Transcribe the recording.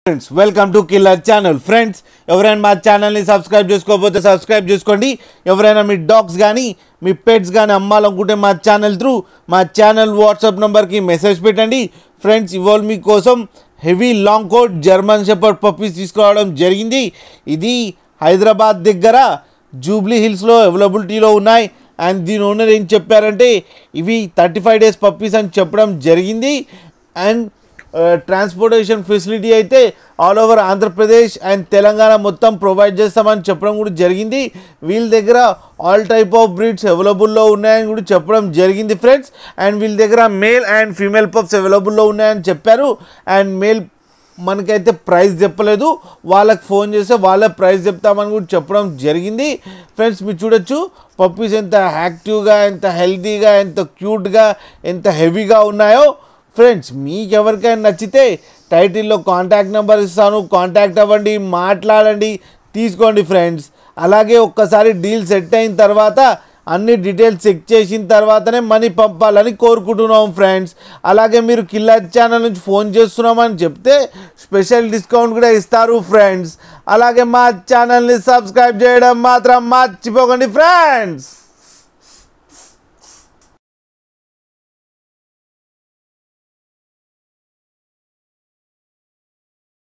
Friends welcome to killer channel. Friends ఎవరైనా మా ఛానల్ని సబ్స్క్రైబ్ చేసుకోకపోతే సబ్స్క్రైబ్ చేసుకోండి. ఎవరైనా మీ డాగ్స్ కానీ మీ పెట్స్ కానీ అమ్మాలనుకుంటే మా ఛానల్ వాట్సాప్ నెంబర్కి మెసేజ్ పెట్టండి. ఫ్రెండ్స్ ఇవాళ మీకోసం heavy long coat German shepherd puppies తీసుకురావడం జరిగింది. ఇది హైదరాబాద్ దగ్గర జూబ్లీ హిల్స్లో అవైలబిలిటీలో ఉన్నాయి. అండ్ దీని ఓనర్ ఏం చెప్పారంటే ఇవి 35 days పప్పీస్ అని చెప్పడం జరిగింది. అండ్ ట్రాన్స్పోర్టేషన్ ఫెసిలిటీ అయితే all over Andhra Pradesh and Telangana మొత్తం ప్రొవైడ్ చేస్తామని చెప్పడం కూడా జరిగింది. వీళ్ళ దగ్గర ఆల్ టైప్ ఆఫ్ బ్రీడ్స్ అవైలబుల్లో ఉన్నాయని కూడా చెప్పడం జరిగింది ఫ్రెండ్స్. అండ్ వీళ్ళ దగ్గర మేల్ అండ్ ఫీమేల్ పప్స్ అవైలబుల్లో ఉన్నాయని చెప్పారు. అండ్ మేల్ మనకైతే ప్రైస్ చెప్పలేదు, వాళ్ళకి ఫోన్ చేస్తే వాళ్ళ ప్రైస్ చెప్తామని కూడా చెప్పడం జరిగింది. ఫ్రెండ్స్ మీరు చూడొచ్చు పప్పీస్ ఎంత యాక్టివ్గా, ఎంత హెల్తీగా, ఎంత క్యూట్గా, ఎంత హెవీగా ఉన్నాయో. ఫ్రెండ్స్ మీకు ఎవరికైనా నచ్చితే టైటిల్లో కాంటాక్ట్ నెంబర్ ఇస్తాను, కాంటాక్ట్ అవ్వండి, మాట్లాడండి, తీసుకోండి ఫ్రెండ్స్. అలాగే ఒక్కసారి డీల్ సెట్ అయిన తర్వాత అన్ని డీటెయిల్స్ చెక్ చేసిన తర్వాతనే మనీ పంపాలని కోరుకుంటున్నాం ఫ్రెండ్స్. అలాగే మీరు కిల్లర్ ఛానల్ నుంచి ఫోన్ చేస్తున్నామని చెప్తే స్పెషల్ డిస్కౌంట్ కూడా ఇస్తారు ఫ్రెండ్స్. అలాగే మా ఛానల్ని సబ్స్క్రైబ్ చేయడం మాత్రం మర్చిపోకండి ఫ్రెండ్స్.